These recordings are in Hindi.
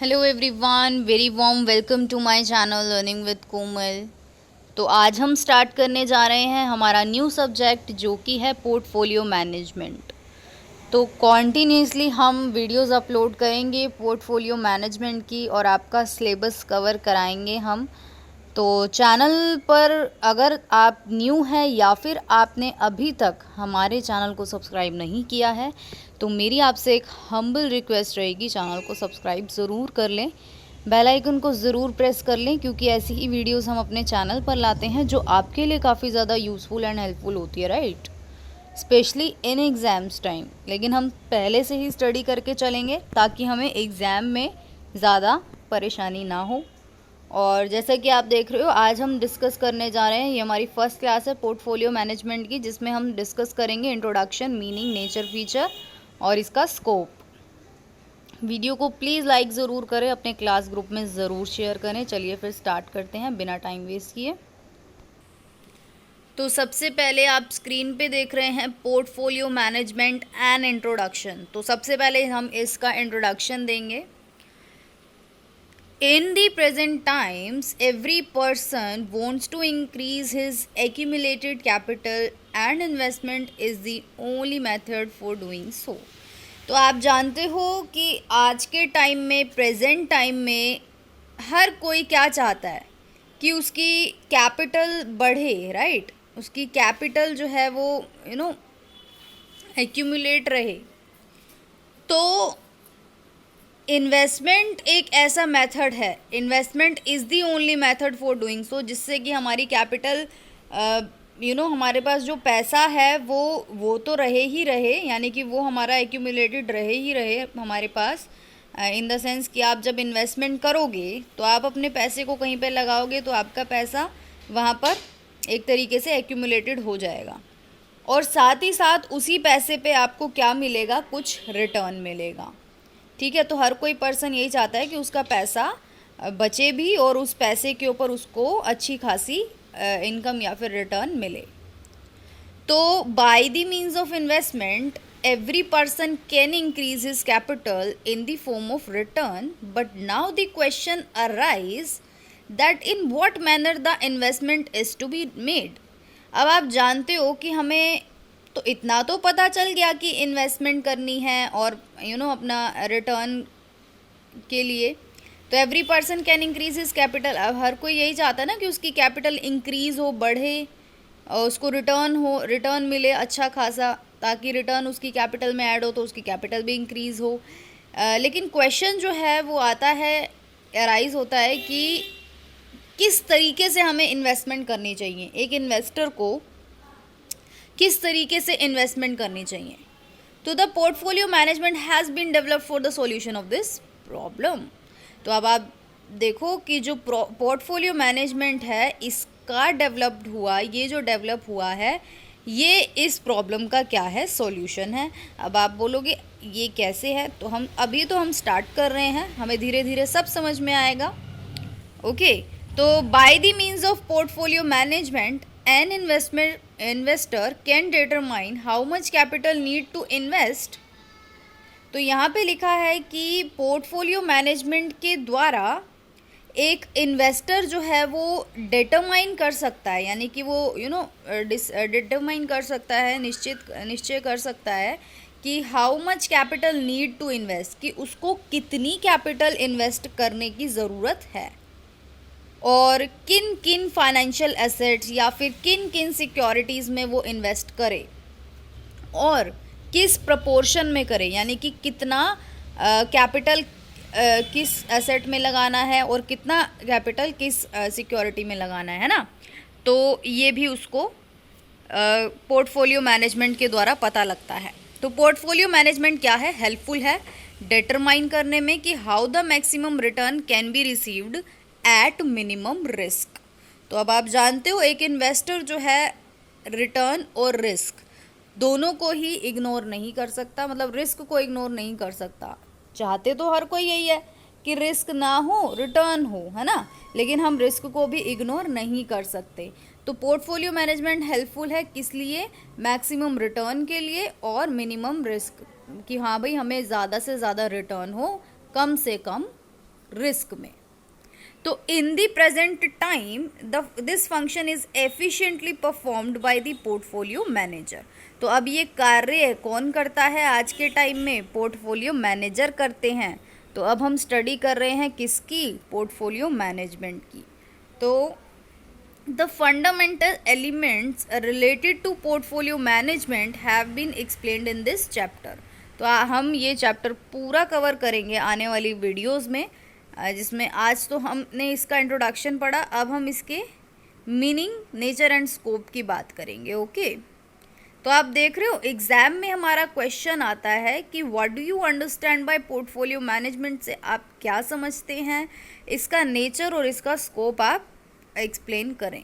Hello everyone, very warm welcome to my channel learning with Komal. तो आज हम स्टार्ट करने जा रहे हैं हमारा न्यू सब्जेक्ट जो कि है पोर्टफोलियो मैनेजमेंट। तो कॉन्टीन्यूसली हम वीडियोस अपलोड करेंगे पोर्टफोलियो मैनेजमेंट की और आपका सिलेबस कवर कराएंगे हम। तो चैनल पर अगर आप न्यू हैं या फिर आपने अभी तक हमारे चैनल को सब्सक्राइब नहीं किया है तो मेरी आपसे एक हम्बल रिक्वेस्ट रहेगी, चैनल को सब्सक्राइब ज़रूर कर लें, बेल आइकन को ज़रूर प्रेस कर लें, क्योंकि ऐसी ही वीडियोस हम अपने चैनल पर लाते हैं जो आपके लिए काफ़ी ज़्यादा यूज़फुल एंड हेल्पफुल होती है, right, specially in exams time. लेकिन हम पहले से ही स्टडी करके चलेंगे ताकि हमें एग्ज़ाम में ज़्यादा परेशानी ना हो। और जैसा कि आप देख रहे हो आज हम डिस्कस करने जा रहे हैं, ये हमारी फर्स्ट क्लास है पोर्टफोलियो मैनेजमेंट की, जिसमें हम डिस्कस करेंगे इंट्रोडक्शन, मीनिंग, नेचर, फीचर और इसका स्कोप। वीडियो को प्लीज़ लाइक ज़रूर करें, अपने क्लास ग्रुप में ज़रूर शेयर करें। चलिए फिर स्टार्ट करते हैं बिना टाइम वेस्ट किए। तो सबसे पहले आप स्क्रीन पे देख रहे हैं पोर्टफोलियो मैनेजमेंट एंड इंट्रोडक्शन। तो सबसे पहले हम इसका इंट्रोडक्शन देंगे। In the present times, every person wants to increase his accumulated capital and investment is the only method for doing so. तो आप जानते हो कि आज के टाइम में, प्रेजेंट टाइम में हर कोई क्या चाहता है कि उसकी कैपिटल बढ़े, राइट, उसकी कैपिटल जो है वो एक्यूमुलेट रहे। तो इन्वेस्टमेंट एक ऐसा मेथड है, investment is the only method for doing so, जिससे कि हमारी कैपिटल हमारे पास जो पैसा है वो तो रहे ही रहे, यानी कि वो हमारा एक्यूमुलेटेड रहे ही रहे हमारे पास, इन द सेंस कि आप जब इन्वेस्टमेंट करोगे तो आप अपने पैसे को कहीं पे लगाओगे तो आपका पैसा वहाँ पर एक तरीके से एक्यूमुलेटेड हो जाएगा, और साथ ही साथ उसी पैसे पे आपको क्या मिलेगा, कुछ रिटर्न मिलेगा। ठीक है, तो हर कोई पर्सन यही चाहता है कि उसका पैसा बचे भी और उस पैसे के ऊपर उसको अच्छी खासी इनकम या फिर रिटर्न मिले। तो by the means of investment every person can increase his capital in the form of return, but now the question arise that in what manner the investment is to be made. अब आप जानते हो कि हमें तो इतना तो पता चल गया कि इन्वेस्टमेंट करनी है और अपना रिटर्न के लिए, तो every person can increase his capital. अब हर कोई यही चाहता है ना कि उसकी कैपिटल इंक्रीज हो, बढ़े, और उसको रिटर्न मिले अच्छा खासा, ताकि रिटर्न उसकी कैपिटल में ऐड हो तो उसकी कैपिटल भी इंक्रीज हो। लेकिन क्वेश्चन जो है वो आता है, अराइज होता है कि किस तरीके से हमें इन्वेस्टमेंट करनी चाहिए, एक इन्वेस्टर को किस तरीके से इन्वेस्टमेंट करनी चाहिए। तो the portfolio management has been developed for the solution of this problem. तो अब आप देखो कि जो पोर्टफोलियो मैनेजमेंट है इसका डेवलप्ड हुआ, ये जो डेवलप हुआ है ये इस प्रॉब्लम का क्या है, सॉल्यूशन है। अब आप बोलोगे ये कैसे है, तो हम स्टार्ट कर रहे हैं, हमें धीरे धीरे सब समझ में आएगा। ओके, तो by the means of portfolio management an investor can determine how much capital need to invest। तो यहाँ पे लिखा है कि पोर्टफोलियो मैनेजमेंट के द्वारा एक इन्वेस्टर जो है वो डिटरमाइन कर सकता है, यानी कि वो डिटरमाइन कर सकता है, निश्चय कर सकता है कि how much capital need to invest, कि उसको कितनी कैपिटल इन्वेस्ट करने की ज़रूरत है, और किन किन फाइनेंशियल एसेट्स या फिर किन किन सिक्योरिटीज़ में वो इन्वेस्ट करे और किस प्रपोर्शन में करे, यानी कि कितना कैपिटल किस एसेट में लगाना है और कितना कैपिटल किस सिक्योरिटी में लगाना है ना। तो ये भी उसको पोर्टफोलियो मैनेजमेंट के द्वारा पता लगता है। तो पोर्टफोलियो मैनेजमेंट क्या है, हेल्पफुल है डिटरमाइन करने में कि how the maximum return can be received at minimum risk. तो अब आप जानते हो एक इन्वेस्टर जो है रिटर्न और रिस्क दोनों को ही इग्नोर नहीं कर सकता, मतलब रिस्क को इग्नोर नहीं कर सकता। चाहते तो हर कोई यही है कि रिस्क ना हो रिटर्न हो, है ना, लेकिन हम रिस्क को भी इग्नोर नहीं कर सकते। तो पोर्टफोलियो मैनेजमेंट हेल्पफुल है किस लिए, मैक्सिमम रिटर्न के लिए और मिनिमम रिस्क, कि हाँ भाई हमें ज़्यादा से ज़्यादा रिटर्न हो, कम से कम रिस्क में। तो in the present time this function is efficiently performed by the portfolio manager. तो अब ये कार्य कौन करता है आज के टाइम में? पोर्टफोलियो मैनेजर करते हैं। तो अब हम स्टडी कर रहे हैं किसकी? पोर्टफोलियो मैनेजमेंट की। तो the fundamental elements related to portfolio management have been explained in this chapter. तो हम ये चैप्टर पूरा कवर करेंगे आने वाली वीडियोस में, जिसमें आज तो हमने इसका इंट्रोडक्शन पढ़ा, अब हम इसके मीनिंग, नेचर एंड स्कोप की बात करेंगे। ओके तो आप देख रहे हो एग्जाम में हमारा क्वेश्चन आता है कि what do you understand by portfolio management से आप क्या समझते हैं, इसका नेचर और इसका स्कोप आप एक्सप्लेन करें।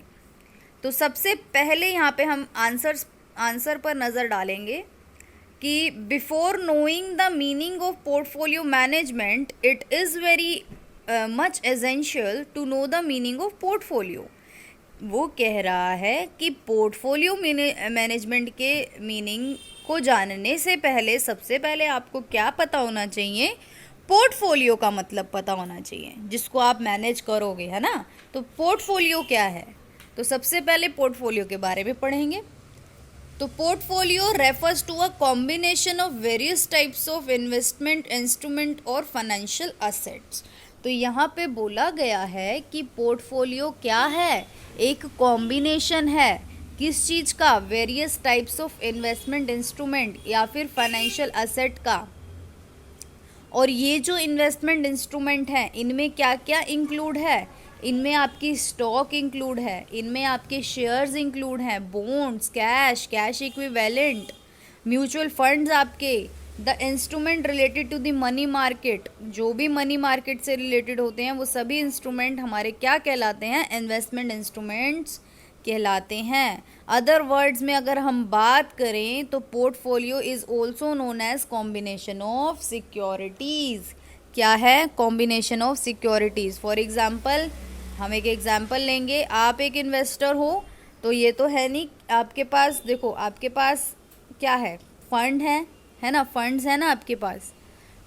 तो सबसे पहले यहाँ पे हम आंसर पर नज़र डालेंगे कि before knowing the meaning of portfolio management it is very much essential to know the meaning of portfolio. वो कह रहा है कि पोर्टफोलियो मैनेजमेंट के मीनिंग को जानने से पहले सबसे पहले आपको क्या पता होना चाहिए? पोर्टफोलियो का मतलब पता होना चाहिए, जिसको आप मैनेज करोगे, है ना। तो पोर्टफोलियो क्या है? तो सबसे पहले पोर्टफोलियो के बारे में पढ़ेंगे। तो portfolio refers to a combination of various types of investment instrument और फाइनेंशियल असेट्स। तो यहाँ पे बोला गया है कि पोर्टफोलियो क्या है? एक कॉम्बिनेशन है किस चीज़ का? Various types of investment instrument या फिर फाइनेंशियल असेट का। और ये जो इन्वेस्टमेंट इंस्ट्रूमेंट हैं इनमें क्या क्या इंक्लूड है? इनमें आपकी स्टॉक इंक्लूड है, इनमें आपके शेयर्स इंक्लूड हैं, bonds, cash equivalent, mutual funds आपके, the instrument related to the money market, जो भी मनी मार्केट से रिलेटेड होते हैं वो सभी इंस्ट्रूमेंट हमारे क्या कहलाते हैं? इन्वेस्टमेंट इंस्ट्रूमेंट्स कहलाते हैं। अदर वर्ड्स में अगर हम बात करें तो portfolio is also known as combination of securities. क्या है? Combination of securities. For example हम एक एग्जाम्पल लेंगे, आप एक इन्वेस्टर हो तो ये तो है नहीं आपके पास, देखो आपके पास क्या है? फंड है ना, फंड्स है ना आपके पास।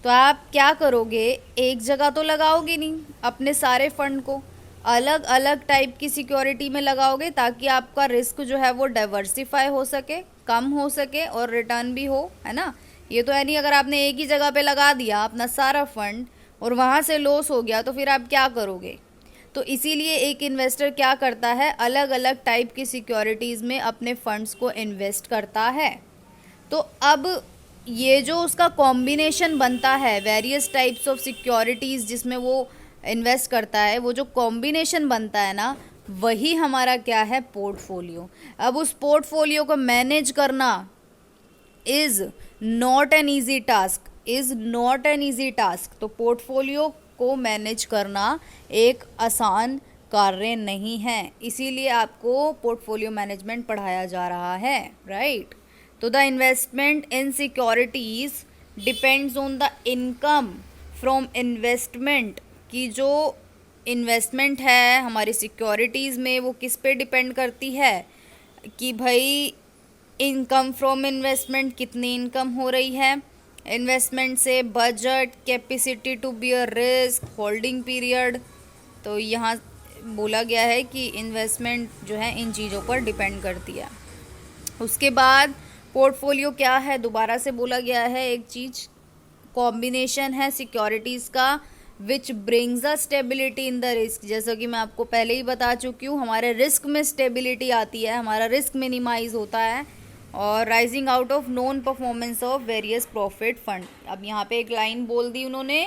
तो आप क्या करोगे? एक जगह तो लगाओगे नहीं अपने सारे फंड को, अलग अलग टाइप की सिक्योरिटी में लगाओगे ताकि आपका रिस्क जो है वो डाइवर्सिफाई हो सके, कम हो सके और रिटर्न भी हो, है ना। ये तो है नहीं अगर आपने एक ही जगह पे लगा दिया अपना सारा फंड और वहाँ से लॉस हो गया तो फिर आप क्या करोगे? तो इसीलिए एक इन्वेस्टर क्या करता है? अलग अलग टाइप की सिक्योरिटीज़ में अपने फंड्स को इन्वेस्ट करता है। तो अब ये जो उसका कॉम्बिनेशन बनता है वेरियस टाइप्स ऑफ सिक्योरिटीज़ जिसमें वो इन्वेस्ट करता है, वो जो कॉम्बिनेशन बनता है ना, वही हमारा क्या है? पोर्टफोलियो। अब उस पोर्टफोलियो को मैनेज करना is not an easy task, तो पोर्टफोलियो को मैनेज करना एक आसान कार्य नहीं है, इसीलिए आपको पोर्टफोलियो मैनेजमेंट पढ़ाया जा रहा है, राइट। तो the investment in securities depends on the income from investment, कि जो इन्वेस्टमेंट है हमारी सिक्योरिटीज़ में वो किस पे डिपेंड करती है कि भाई इनकम फ्रॉम इन्वेस्टमेंट, कितनी इनकम हो रही है इन्वेस्टमेंट से, budget, capacity to bear risk, holding period. तो यहाँ बोला गया है कि इन्वेस्टमेंट जो है इन चीज़ों पर डिपेंड करती है। उसके बाद पोर्टफोलियो क्या है? दोबारा से बोला गया है एक चीज़, कॉम्बिनेशन है सिक्योरिटीज़ का which brings a stability in the risk. जैसा कि मैं आपको पहले ही बता चुकी हूँ, हमारे रिस्क में स्टेबिलिटी आती है, हमारा रिस्क मिनिमाइज होता है, और rising out of non performance of various profit fund. अब यहाँ पे एक लाइन बोल दी उन्होंने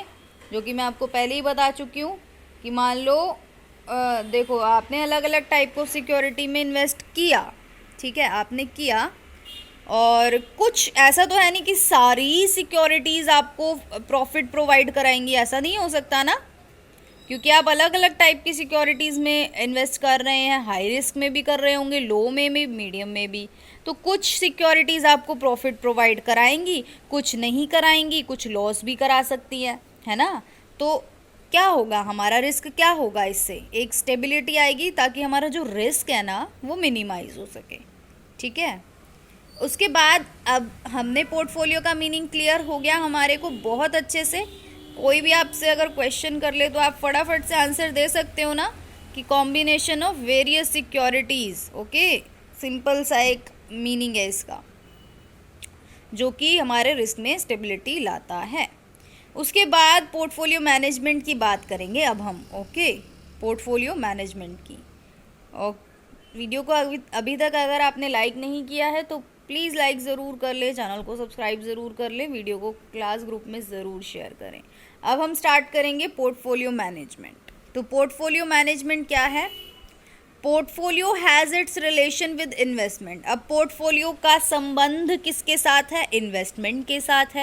जो कि मैं आपको पहले ही बता चुकी हूँ कि मान लो देखो आपने अलग अलग टाइप ऑफ सिक्योरिटी में इन्वेस्ट किया, ठीक है, आपने किया, और कुछ ऐसा तो है नहीं कि सारी सिक्योरिटीज़ आपको प्रॉफिट प्रोवाइड कराएंगी, ऐसा नहीं हो सकता ना, क्योंकि आप अलग अलग टाइप की सिक्योरिटीज़ में इन्वेस्ट कर रहे हैं, हाई रिस्क में भी कर रहे होंगे, लो में भी, मीडियम में भी। तो कुछ सिक्योरिटीज़ आपको प्रॉफिट प्रोवाइड कराएंगी, कुछ नहीं कराएंगी, कुछ लॉस भी करा सकती है ना। तो क्या होगा? हमारा रिस्क क्या होगा? इससे एक स्टेबिलिटी आएगी ताकि हमारा जो रिस्क है ना वो मिनिमाइज हो सके, ठीक है। उसके बाद अब हमने पोर्टफोलियो का मीनिंग क्लियर हो गया हमारे को बहुत अच्छे से। कोई भी आपसे अगर क्वेश्चन कर ले तो आप फटाफट से आंसर दे सकते हो ना कि combination of various securities. Okay, simple सा एक मीनिंग है इसका, जो कि हमारे रिस्क में स्टेबिलिटी लाता है। उसके बाद पोर्टफोलियो मैनेजमेंट की बात करेंगे अब हम। ओके, पोर्टफोलियो मैनेजमेंट की। और वीडियो को अभी तक अगर आपने लाइक नहीं किया है तो प्लीज़ लाइक ज़रूर कर ले, चैनल को सब्सक्राइब ज़रूर कर ले, वीडियो को क्लास ग्रुप में ज़रूर शेयर करें। अब हम स्टार्ट करेंगे पोर्टफोलियो मैनेजमेंट। तो पोर्टफोलियो मैनेजमेंट क्या है? Portfolio has its relation with investment. अब पोर्टफोलियो का संबंध किसके साथ है? इन्वेस्टमेंट के साथ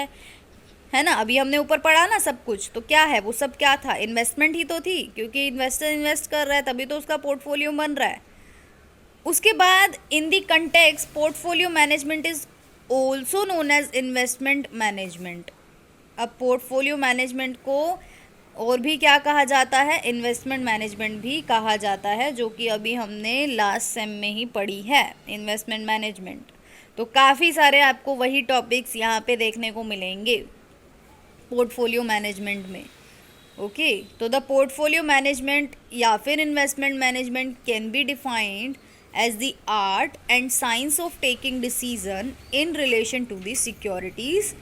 है ना। अभी हमने ऊपर पढ़ा ना सब कुछ, तो क्या है वो सब? क्या था? इन्वेस्टमेंट ही तो थी, क्योंकि इन्वेस्टर इन्वेस्ट कर रहा है तभी तो उसका पोर्टफोलियो बन रहा है। उसके बाद in the context portfolio management is also known as investment management. अब पोर्टफोलियो मैनेजमेंट को और भी क्या कहा जाता है? इन्वेस्टमेंट मैनेजमेंट भी कहा जाता है, जो कि अभी हमने लास्ट सेम में ही पढ़ी है, इन्वेस्टमेंट मैनेजमेंट। तो काफ़ी सारे आपको वही टॉपिक्स यहाँ पे देखने को मिलेंगे पोर्टफोलियो मैनेजमेंट में। ओके, तो द पोर्टफोलियो मैनेजमेंट या फिर investment management can be defined as the art and science of taking decision in relation to the securities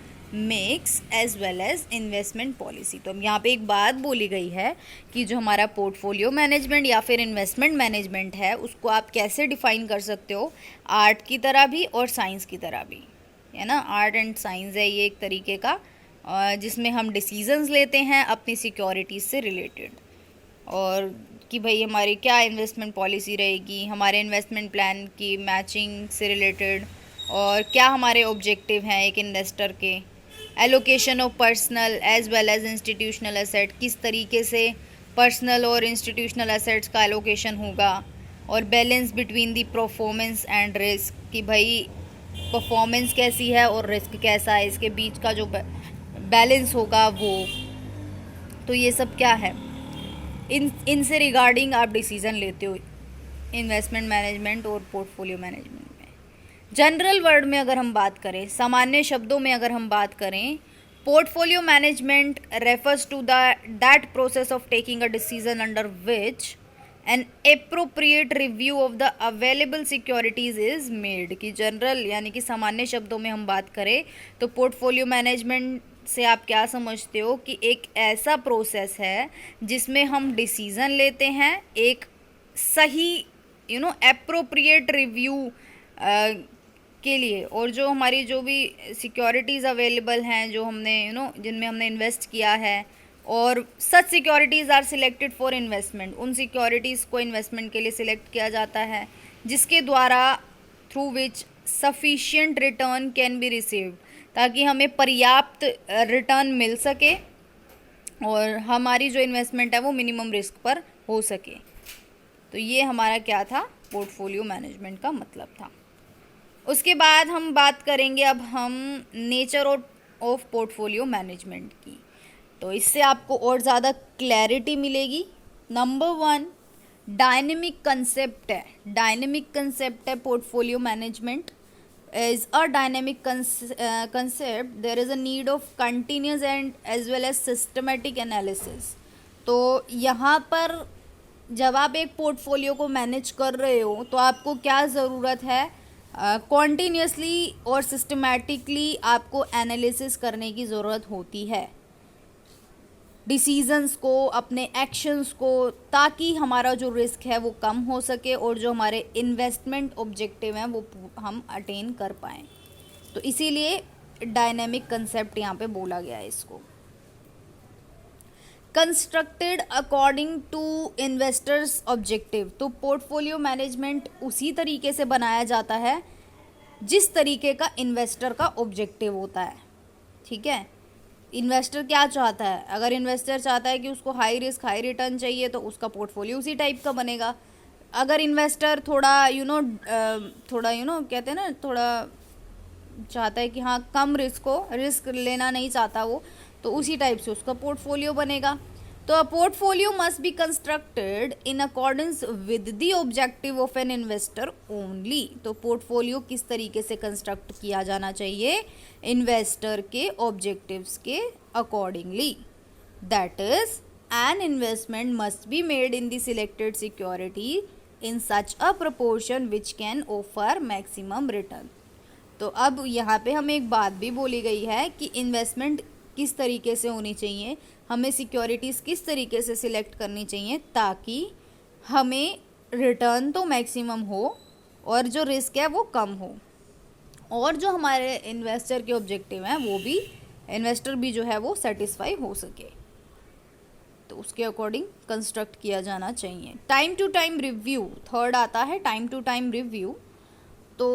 mix as well as investment policy। तो यहाँ पे एक बात बोली गई है कि जो हमारा पोर्टफोलियो मैनेजमेंट या फिर इन्वेस्टमेंट मैनेजमेंट है उसको आप कैसे डिफाइन कर सकते हो, आर्ट की तरह भी और साइंस की तरह भी, है ना। आर्ट एंड साइंस है ये एक तरीके का, जिसमें हम डिसीजंस लेते हैं अपनी सिक्योरिटीज़ से रिलेटेड, और कि भाई हमारी क्या इन्वेस्टमेंट पॉलिसी रहेगी, हमारे इन्वेस्टमेंट प्लान की मैचिंग से रिलेटेड, और क्या हमारे ऑब्जेक्टिव हैं एक इन्वेस्टर के, allocation of personal as well as institutional asset, किस तरीके से पर्सनल और इंस्टीट्यूशनल एसेट्स का एलोकेशन होगा, और balance between the performance and risk, कि भाई परफॉर्मेंस कैसी है और रिस्क कैसा है, इसके बीच का जो बैलेंस होगा वो। तो ये सब क्या है, इनसे रिगार्डिंग आप डिसीज़न लेते हो इन्वेस्टमेंट मैनेजमेंट और पोर्टफोलियो मैनेजमेंट में। जनरल वर्ड में अगर हम बात करें, सामान्य शब्दों में अगर हम बात करें, portfolio management refers to that process of taking a decision under which an appropriate review of the available securities is made. कि जनरल यानी कि सामान्य शब्दों में हम बात करें तो पोर्टफोलियो मैनेजमेंट से आप क्या समझते हो कि एक ऐसा प्रोसेस है जिसमें हम डिसीज़न लेते हैं एक सही एप्रोप्रिएट रिव्यू के लिए, और जो हमारी जो भी सिक्योरिटीज़ अवेलेबल हैं जो हमने जिनमें हमने इन्वेस्ट किया है, और such securities are selected for investment, उन सिक्योरिटीज़ को इन्वेस्टमेंट के लिए सिलेक्ट किया जाता है जिसके द्वारा through which sufficient return can be received, ताकि हमें पर्याप्त रिटर्न मिल सके और हमारी जो इन्वेस्टमेंट है वो मिनिमम रिस्क पर हो सके। तो ये हमारा क्या था, पोर्टफोलियो मैनेजमेंट का मतलब था। उसके बाद हम बात करेंगे अब हम नेचर ऑफ पोर्टफोलियो मैनेजमेंट की, तो इससे आपको और ज़्यादा क्लैरिटी मिलेगी। नंबर 1 डायनेमिक कंसेप्ट है। डायनेमिक कंसेप्ट है portfolio management is a dynamic concept. There is a need of continuous and as well as systematic analysis। तो यहाँ पर जब आप एक पोर्टफोलियो को मैनेज कर रहे हो तो आपको क्या ज़रूरत है, कॉन्टीन्यूसली और सिस्टमेटिकली आपको एनालिसिस करने की ज़रूरत होती है डिसीजंस को, अपने एक्शंस को, ताकि हमारा जो रिस्क है वो कम हो सके और जो हमारे इन्वेस्टमेंट ऑब्जेक्टिव हैं वो हम अटेन कर पाएँ। तो इसीलिए डायनेमिक कंसेप्ट यहाँ पे बोला गया है इसको। Constructed according to investors objective. तो पोर्टफोलियो मैनेजमेंट उसी तरीके से बनाया जाता है जिस तरीके का इन्वेस्टर का ऑब्जेक्टिव होता है। ठीक है, इन्वेस्टर क्या चाहता है? अगर इन्वेस्टर चाहता है कि उसको हाई रिस्क हाई रिटर्न चाहिए तो उसका पोर्टफोलियो उसी टाइप का बनेगा। अगर इन्वेस्टर थोड़ा कहते हैं ना, थोड़ा चाहता है कि हाँ कम रिस्क लेना नहीं चाहता वो, तो उसी टाइप से उसका पोर्टफोलियो बनेगा। तो a portfolio must be constructed in accordance with the objective of an investor only. तो पोर्टफोलियो किस तरीके से कंस्ट्रक्ट किया जाना चाहिए? इन्वेस्टर के ऑब्जेक्टिव्स के accordingly. That is an investment must be made in the selected security in such a proportion which can offer maximum return. तो अब यहाँ पे हमें एक बात भी बोली गई है कि इन्वेस्टमेंट किस तरीके से होनी चाहिए, हमें सिक्योरिटीज़ किस तरीके से सिलेक्ट करनी चाहिए ताकि हमें रिटर्न तो मैक्सिमम हो और जो रिस्क है वो कम हो, और जो हमारे इन्वेस्टर के ऑब्जेक्टिव हैं वो भी, इन्वेस्टर भी जो है वो सेटिस्फाई हो सके, तो उसके अकॉर्डिंग कंस्ट्रक्ट किया जाना चाहिए. Time to time review, third आता है टाइम टू टाइम रिव्यू. तो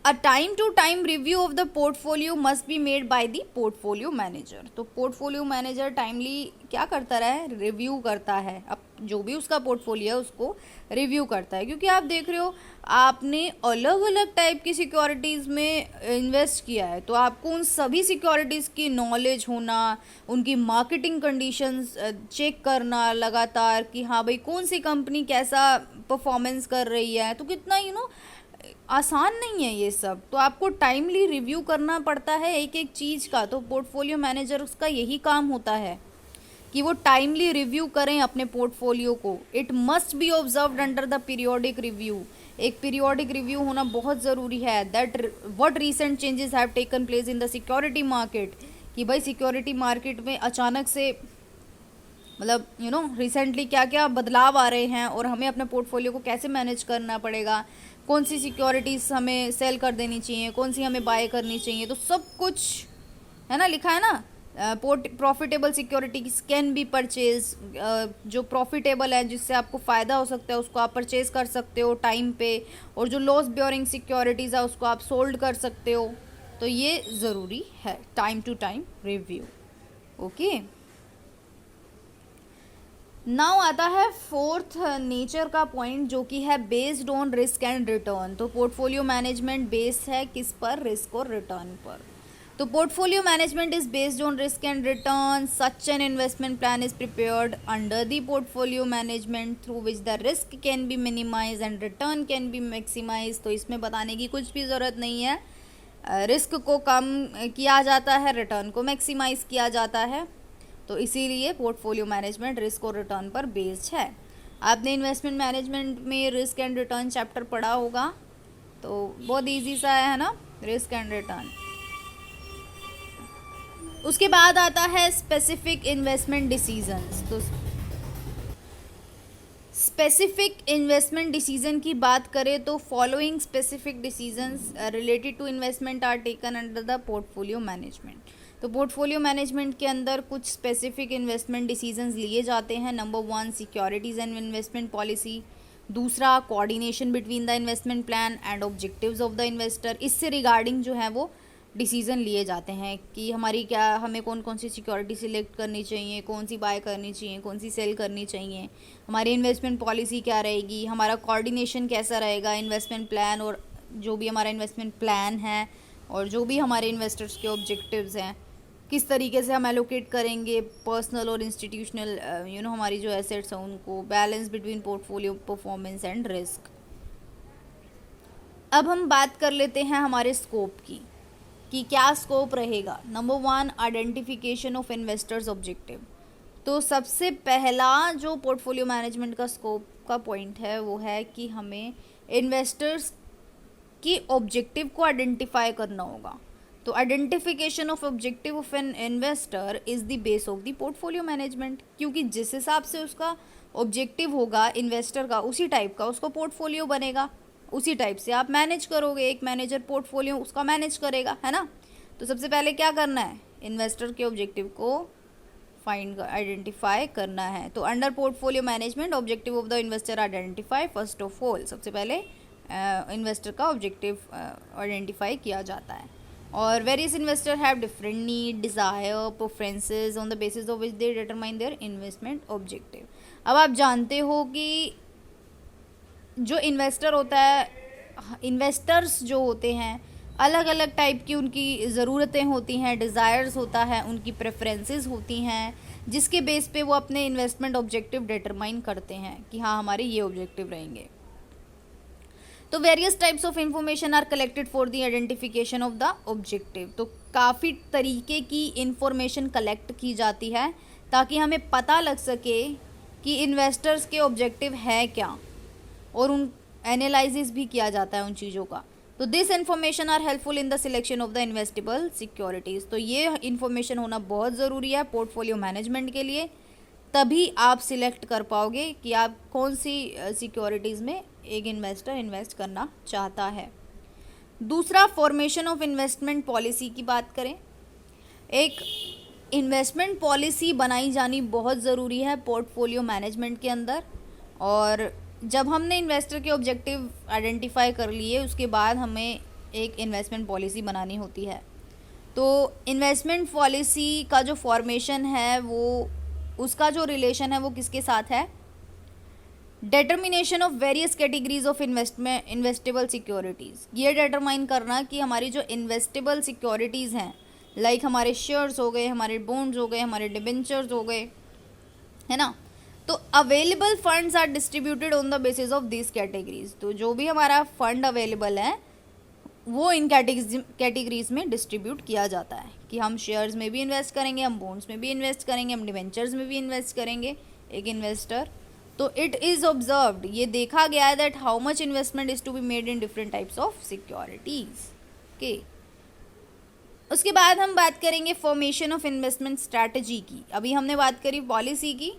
a time to time review of the portfolio must be made by the portfolio manager. तो पोर्टफोलियो मैनेजर टाइमली क्या करता है, रिव्यू करता है, अब जो भी उसका पोर्टफोलियो है उसको रिव्यू करता है, क्योंकि आप देख रहे हो आपने अलग अलग टाइप की सिक्योरिटीज़ में इन्वेस्ट किया है, तो आपको उन सभी सिक्योरिटीज़ की नॉलेज होना, उनकी मार्केटिंग कंडीशंस चेक करना लगातार कि हाँ भाई कौन सी कंपनी कैसा परफॉर्मेंस कर रही है, तो कितना आसान नहीं है ये सब, तो आपको टाइमली रिव्यू करना पड़ता है एक एक चीज़ का. तो पोर्टफोलियो मैनेजर उसका यही काम होता है कि वो टाइमली रिव्यू करें अपने पोर्टफोलियो को. It must be observed under the periodic review. एक पीरियोडिक रिव्यू होना बहुत ज़रूरी है. That what recent changes have taken place in the security market, कि भाई सिक्योरिटी मार्केट में अचानक से मतलब रिसेंटली क्या क्या बदलाव आ रहे हैं और हमें अपने पोर्टफोलियो को कैसे मैनेज करना पड़ेगा, कौन सी सिक्योरिटीज़ हमें सेल कर देनी चाहिए, कौन सी हमें बाय करनी चाहिए, तो सब कुछ है ना, लिखा है ना. Profitable securities can be purchase, जो प्रॉफिटेबल है जिससे आपको फ़ायदा हो सकता है उसको आप परचेज कर सकते हो टाइम पे, और जो लॉस ब्योरिंग सिक्योरिटीज़ है उसको आप सोल्ड कर सकते हो. तो ये ज़रूरी है time to time review. Okay, now आता है फोर्थ नेचर का पॉइंट जो कि है based on risk and return. तो पोर्टफोलियो मैनेजमेंट बेस्ड है किस पर, रिस्क और रिटर्न पर. तो portfolio management is based on risk and return. Such an investment plan is prepared under the portfolio management through which the risk can be minimize and return can be maximize. तो इसमें बताने की कुछ भी ज़रूरत नहीं है, रिस्क को कम किया जाता है, रिटर्न को मैक्सिमाइज किया जाता है. तो इसीलिए पोर्टफोलियो मैनेजमेंट रिस्क और रिटर्न पर बेस्ड है. आपने इन्वेस्टमेंट मैनेजमेंट में रिस्क एंड रिटर्न चैप्टर पढ़ा होगा, तो बहुत इजी सा है ना, रिस्क एंड रिटर्न. उसके बाद आता है स्पेसिफिक इन्वेस्टमेंट डिसीजंस. तो स्पेसिफिक इन्वेस्टमेंट डिसीजन की बात करें तो following specific decisions related to investment are taken under the portfolio management. तो पोर्टफोलियो मैनेजमेंट के अंदर कुछ स्पेसिफिक इन्वेस्टमेंट डिसीजंस लिए जाते हैं. Number 1 securities and investment policy. दूसरा coordination between the investment plan and objectives of the investor. इससे रिगार्डिंग जो है वो डिसीज़न लिए जाते हैं कि हमें कौन कौन सी सिक्योरिटी सिलेक्ट करनी चाहिए, कौन सी बाय करनी चाहिए, कौन सी सेल करनी चाहिए, हमारी इन्वेस्टमेंट पॉलिसी क्या रहेगी, हमारा कोऑर्डिनेशन कैसा रहेगा इन्वेस्टमेंट प्लान और जो भी हमारा इन्वेस्टमेंट प्लान है और जो भी हमारे इन्वेस्टर्स के ऑब्जेक्टिव्स हैं, किस तरीके से हम एलोकेट करेंगे पर्सनल और इंस्टीट्यूशनल हमारी जो एसेट्स हैं उनको, balance between portfolio performance and risk. अब हम बात कर लेते हैं हमारे स्कोप की कि क्या स्कोप रहेगा. Number 1 identification of investors objective. तो सबसे पहला जो पोर्टफोलियो मैनेजमेंट का स्कोप का पॉइंट है वो है कि हमें इन्वेस्टर्स की ऑब्जेक्टिव को आइडेंटिफाई करना होगा. तो identification of objective of an investor is the base of the portfolio management, क्योंकि जिस हिसाब से उसका ऑब्जेक्टिव होगा इन्वेस्टर का उसी टाइप का उसको पोर्टफोलियो बनेगा, उसी टाइप से आप मैनेज करोगे. एक मैनेजर पोर्टफोलियो उसका मैनेज करेगा, है ना. तो सबसे पहले क्या करना है, इन्वेस्टर के ऑब्जेक्टिव को आइडेंटिफाई करना है. तो under portfolio management objective of the investor identify first of all. सबसे पहले इन्वेस्टर का ऑब्जेक्टिव आइडेंटिफाई किया जाता है. और various investor have different need, desire, preferences on the basis of which they determine their investment objective. अब आप जानते हो कि जो इन्वेस्टर होता है, इन्वेस्टर्स जो होते हैं अलग अलग टाइप की उनकी ज़रूरतें होती हैं, डिज़ायर्स होता है, उनकी प्रेफरेंसेस होती हैं, जिसके बेस पे वो अपने इन्वेस्टमेंट ऑब्जेक्टिव डिटरमाइन करते हैं कि हाँ हमारे ये ऑब्जेक्टिव रहेंगे. तो various types of information are collected for the identification of the objective. तो काफ़ी तरीके की इंफॉर्मेशन कलेक्ट की जाती है ताकि हमें पता लग सके कि इन्वेस्टर्स के ऑब्जेक्टिव है क्या, और उन एनालिसिस भी किया जाता है उन चीज़ों का। तो this information are helpful in the selection of the investable securities. तो ये इन्फॉर्मेशन होना बहुत ज़रूरी है पोर्टफोलियो मैनेजमेंट के लिए, तभी आप सिलेक्ट कर पाओगे कि आप कौन सी सिक्योरिटीज़ में एक इन्वेस्टर इन्वेस्ट करना चाहता है। दूसरा, फॉर्मेशन ऑफ इन्वेस्टमेंट पॉलिसी की बात करें। एक इन्वेस्टमेंट पॉलिसी बनाई जानी बहुत ज़रूरी है पोर्टफोलियो मैनेजमेंट के अंदर। और जब हमने इन्वेस्टर के ऑब्जेक्टिव आइडेंटिफाई कर लिए, उसके बाद हमें एक इन्वेस्टमेंट पॉलिसी बनानी होती है। तो इन्वेस्टमेंट पॉलिसी का जो फॉर्मेशन है वो, उसका जो रिलेशन है वो किसके साथ है? Determination of various categories of investable securities. ये डिटरमाइन करना कि हमारी जो इन्वेस्टेबल सिक्योरिटीज़ हैं, लाइक हमारे शेयर्स हो गए, हमारे बॉन्ड्स हो गए, हमारे डिबेंचर्स हो गए, है ना, तो available funds are distributed on the basis of this categories. तो जो भी हमारा फंड अवेलेबल है वो इन कैटेगरीज में डिस्ट्रीब्यूट किया जाता है कि हम शेयर्स में भी इन्वेस्ट करेंगे, हम बॉन्ड्स में भी इन्वेस्ट करेंगे, हम डिबेंचर्स में भी इन्वेस्ट करेंगे एक इन्वेस्टर। तो इट इज़ ऑब्जर्व्ड, ये देखा गया है that how much investment is to be made in different types of securities. Okay, उसके बाद हम बात करेंगे फॉर्मेशन ऑफ इन्वेस्टमेंट स्ट्रैटेजी की। अभी हमने बात करी पॉलिसी की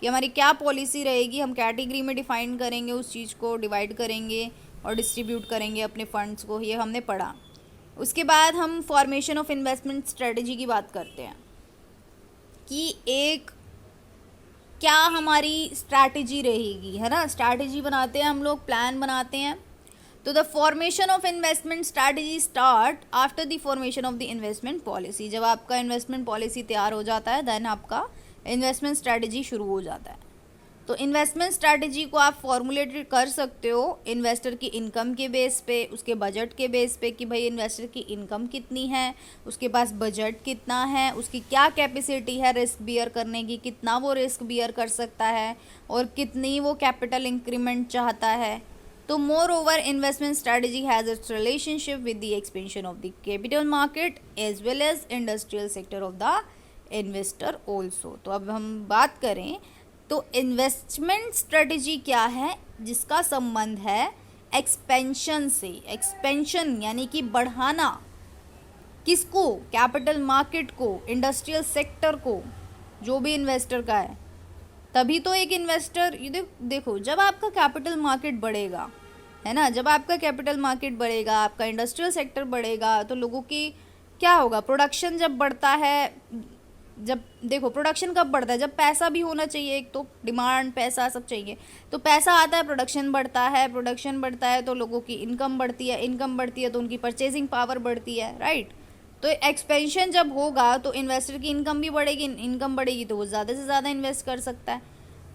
कि हमारी क्या पॉलिसी रहेगी, हम कैटेगरी में डिफाइन करेंगे, उस चीज़ को डिवाइड करेंगे और डिस्ट्रीब्यूट करेंगे अपने फंड्स को, ये हमने पढ़ा। उसके बाद हम फॉर्मेशन ऑफ इन्वेस्टमेंट स्ट्रेटजी की बात करते हैं कि एक क्या हमारी स्ट्रैटेजी रहेगी, है ना। स्ट्रैटेजी बनाते हैं हम लोग, प्लान बनाते हैं। तो the formation of investment strategy start after the formation of the investment policy. जब आपका इन्वेस्टमेंट पॉलिसी तैयार हो जाता है, देन आपका इन्वेस्टमेंट स्ट्रैटेजी शुरू हो जाता है। तो इन्वेस्टमेंट स्ट्रैटेजी को आप फॉर्मुलेट कर सकते हो इन्वेस्टर की इनकम के बेस पे, उसके बजट के बेस पे कि भाई इन्वेस्टर की इनकम कितनी है, उसके पास बजट कितना है, उसकी क्या कैपेसिटी है रिस्क बियर करने की, कितना वो रिस्क बियर कर सकता है और कितनी वो कैपिटल इंक्रीमेंट चाहता है। तो moreover investment strategy has its relationship with the expansion of the capital market as well as industrial sector of the investor also. तो अब हम बात करें तो इन्वेस्टमेंट स्ट्रेटजी क्या है, जिसका संबंध है एक्सपेंशन से। एक्सपेंशन यानी कि बढ़ाना, किसको? कैपिटल मार्केट को, इंडस्ट्रियल सेक्टर को, जो भी इन्वेस्टर का है। तभी तो एक इन्वेस्टर, ये देखो जब आपका कैपिटल मार्केट बढ़ेगा, है ना, जब आपका कैपिटल मार्केट बढ़ेगा, आपका इंडस्ट्रियल सेक्टर बढ़ेगा, तो लोगों की क्या होगा? प्रोडक्शन जब बढ़ता है, जब देखो प्रोडक्शन कब बढ़ता है? जब पैसा भी होना चाहिए, एक तो डिमांड, पैसा सब चाहिए, तो पैसा आता है, प्रोडक्शन बढ़ता है, प्रोडक्शन बढ़ता है तो लोगों की इनकम बढ़ती है, इनकम बढ़ती है तो उनकी परचेजिंग पावर बढ़ती है, राइट। तो एक्सपेंशन जब होगा तो इन्वेस्टर की इनकम भी बढ़ेगी, इनकम बढ़ेगी तो वो ज़्यादा से ज़्यादा इन्वेस्ट कर सकता है।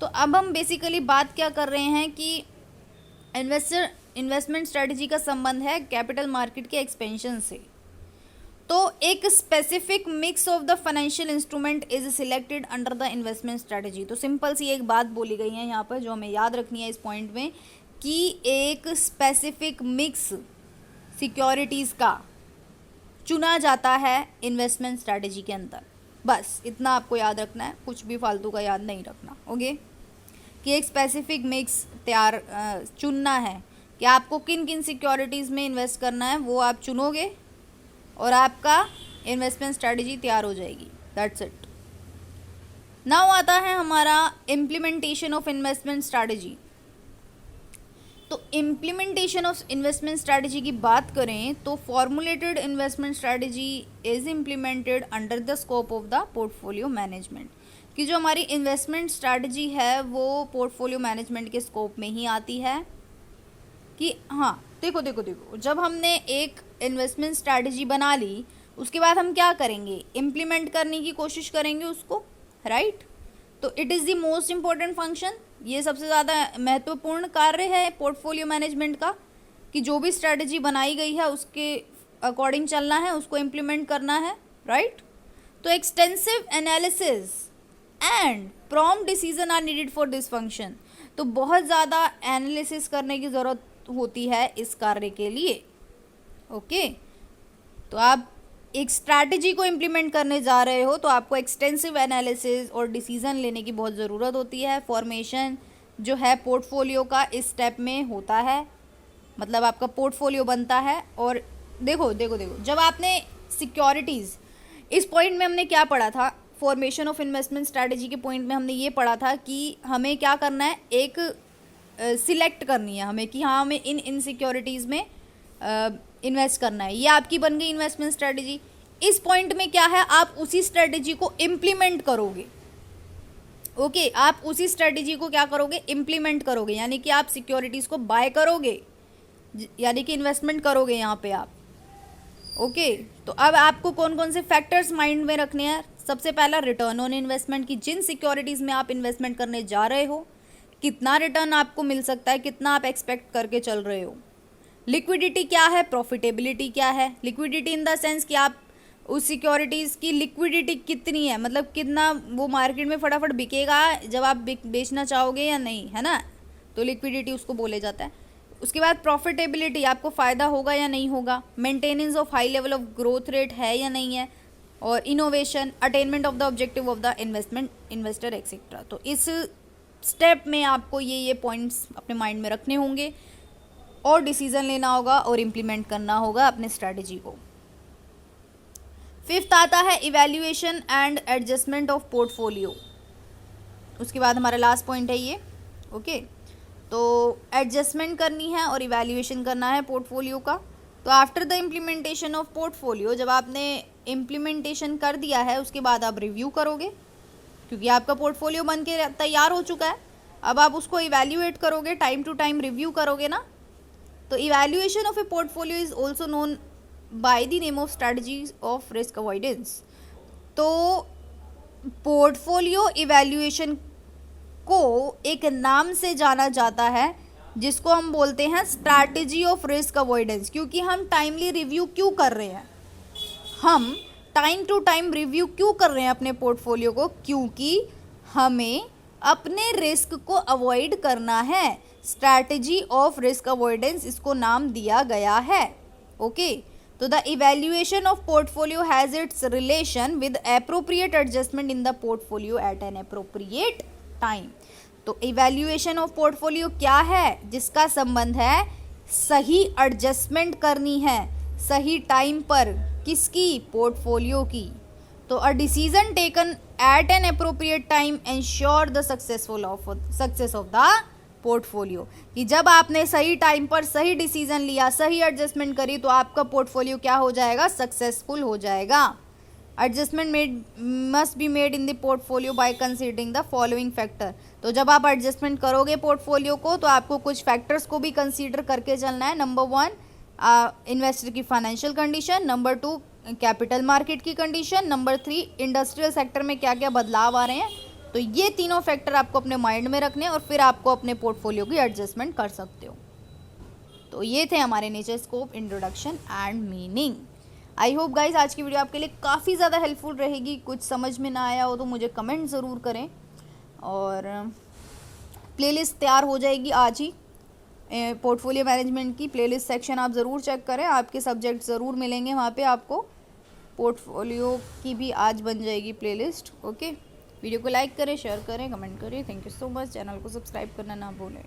तो अब हम बेसिकली बात क्या कर रहे हैं कि इन्वेस्टमेंट स्ट्रेटजी का संबंध है कैपिटल मार्केट के एक्सपेंशन से। तो एक specific mix of the financial instrument is selected under the investment strategy. तो सिंपल सी एक बात बोली गई है यहाँ पर जो हमें याद रखनी है इस पॉइंट में, कि एक स्पेसिफिक मिक्स सिक्योरिटीज़ का चुना जाता है इन्वेस्टमेंट स्ट्रेटजी के अंदर। बस इतना आपको याद रखना है, कुछ भी फालतू का याद नहीं रखना, ओके। कि एक स्पेसिफिक मिक्स चुनना है कि आपको किन किन सिक्योरिटीज़ में इन्वेस्ट करना है, वो आप चुनोगे और आपका इन्वेस्टमेंट स्ट्रेटजी तैयार हो जाएगी। That's it. नाउ आता है हमारा इम्प्लीमेंटेशन ऑफ इन्वेस्टमेंट स्ट्रेटजी। तो इम्प्लीमेंटेशन ऑफ इन्वेस्टमेंट स्ट्रेटजी की बात करें तो formulated investment strategy is implemented under the scope of the portfolio management. कि जो हमारी इन्वेस्टमेंट स्ट्रेटजी है वो पोर्टफोलियो मैनेजमेंट के स्कोप में ही आती है। कि हाँ देखो जब हमने एक इन्वेस्टमेंट स्ट्रैटेजी बना ली, उसके बाद हम क्या करेंगे? इम्प्लीमेंट करने की कोशिश करेंगे उसको, राइट। तो it is the most important function, ये सबसे ज़्यादा महत्वपूर्ण कार्य है पोर्टफोलियो मैनेजमेंट का, कि जो भी स्ट्रैटेजी बनाई गई है उसके अकॉर्डिंग चलना है, उसको इम्प्लीमेंट करना है, राइट। तो extensive analysis and prompt decision are needed for this function. तो बहुत ज़्यादा एनालिसिस करने की ज़रूरत होती है इस कार्य के लिए, ओके। तो आप एक स्ट्रैटेजी को इम्प्लीमेंट करने जा रहे हो तो आपको एक्सटेंसिव एनालिसिस और डिसीजन लेने की बहुत ज़रूरत होती है। फॉर्मेशन जो है पोर्टफोलियो का इस स्टेप में होता है, मतलब आपका पोर्टफोलियो बनता है। और देखो देखो देखो, जब आपने सिक्योरिटीज़, इस पॉइंट में हमने क्या पढ़ा था, फॉर्मेशन ऑफ इन्वेस्टमेंट स्ट्रैटेजी के पॉइंट में हमने ये पढ़ा था कि हमें क्या करना है, एक सिलेक्ट करनी है हमें कि हाँ हमें इन सिक्योरिटीज़ में इन्वेस्ट करना है। ये आपकी बन गई इन्वेस्टमेंट स्ट्रैटेजी। इस पॉइंट में क्या है, आप उसी स्ट्रैटेजी को इम्प्लीमेंट करोगे। ओके, आप उसी स्ट्रैटेजी को क्या करोगे, इम्प्लीमेंट करोगे, यानी कि आप सिक्योरिटीज़ को बाय करोगे, यानी कि इन्वेस्टमेंट करोगे यहाँ पे आप। ओके, तो अब आपको कौन कौन से फैक्टर्स माइंड में रखने हैं। सबसे पहला रिटर्न ऑन इन्वेस्टमेंट, की जिन सिक्योरिटीज़ में आप इन्वेस्टमेंट करने जा रहे हो कितना रिटर्न आपको मिल सकता है, कितना आप एक्सपेक्ट करके चल रहे हो। लिक्विडिटी क्या है, प्रॉफिटेबिलिटी क्या है। लिक्विडिटी इन द सेंस कि आप उस सिक्योरिटीज़ की लिक्विडिटी कितनी है, मतलब कितना वो मार्केट में फटाफट बिकेगा जब आप बेचना चाहोगे या नहीं, है ना, तो लिक्विडिटी उसको बोले जाता है। उसके बाद प्रॉफिटेबिलिटी, आपको फ़ायदा होगा या नहीं होगा। Maintenance of high level of growth rate है या नहीं है। और innovation, attainment of the objective of the investor etcetera. तो इस स्टेप में आपको ये पॉइंट्स अपने माइंड में रखने होंगे और डिसीजन लेना होगा और इम्प्लीमेंट करना होगा अपने स्ट्रैटेजी को। फिफ्थ आता है evaluation and adjustment of portfolio. उसके बाद हमारा लास्ट पॉइंट है ये। ओके, तो एडजस्टमेंट करनी है और इवैल्यूएशन करना है पोर्टफोलियो का। तो after the implementation of portfolio, जब आपने इम्प्लीमेंटेशन कर दिया है उसके बाद आप रिव्यू करोगे, क्योंकि आपका पोर्टफोलियो बन के तैयार हो चुका है। अब आप उसको इवैल्यूएट करोगे, टाइम टू टाइम रिव्यू करोगे ना। तो evaluation of A portfolio is also known by the name of strategies of risk avoidance. तो पोर्टफोलियो इवैल्यूएशन को एक नाम से जाना जाता है जिसको हम बोलते हैं स्ट्रैटेजी ऑफ रिस्क अवॉइडेंस। क्योंकि हम टाइमली रिव्यू क्यों कर रहे हैं, हम टाइम टू टाइम रिव्यू क्यों कर रहे हैं अपने पोर्टफोलियो को, क्योंकि हमें अपने रिस्क को अवॉइड करना है। स्ट्रैटेजी ऑफ रिस्क अवॉइडेंस इसको नाम दिया गया है। ओके, तो the evaluation of portfolio has its relation with appropriate adjustment in the portfolio at an appropriate time. तो इवैल्यूएशन ऑफ पोर्टफोलियो क्या है, जिसका संबंध है सही एडजस्टमेंट करनी है सही टाइम पर, किसकी, पोर्टफोलियो की। तो a decision taken at an appropriate time ensure the success of the portfolio. कि जब आपने सही टाइम पर सही डिसीजन लिया, सही एडजस्टमेंट करी, तो आपका पोर्टफोलियो क्या हो जाएगा, सक्सेसफुल हो जाएगा। Adjustment must be made in the portfolio by considering the following factor. तो जब आप एडजस्टमेंट करोगे पोर्टफोलियो को तो आपको कुछ फैक्टर्स को भी कंसीडर करके चलना है। नंबर 1 इन्वेस्टर की financial condition, number 2 capital market की कंडीशन, नंबर 3 इंडस्ट्रियल सेक्टर में क्या क्या बदलाव आ रहे हैं। तो ये तीनों फैक्टर आपको अपने माइंड में रखने और फिर आपको अपने पोर्टफोलियो की एडजस्टमेंट कर सकते हो। तो ये थे हमारे nature scope, introduction and meaning. I hope guys आज की वीडियो आपके लिए काफ़ी ज़्यादा हेल्पफुल रहेगी। कुछ समझ में ना आया हो तो मुझे कमेंट ज़रूर करें। और प्लेलिस्ट तैयार हो जाएगी आज ही, पोर्टफोलियो मैनेजमेंट की प्लेलिस्ट सेक्शन आप ज़रूर चेक करें, आपके सब्जेक्ट ज़रूर मिलेंगे वहाँ पे आपको। पोर्टफोलियो की भी आज बन जाएगी प्लेलिस्ट। ओके, वीडियो को लाइक करें, शेयर करें, कमेंट करें। Thank you so much. Channel को सब्सक्राइब करना ना भूलें।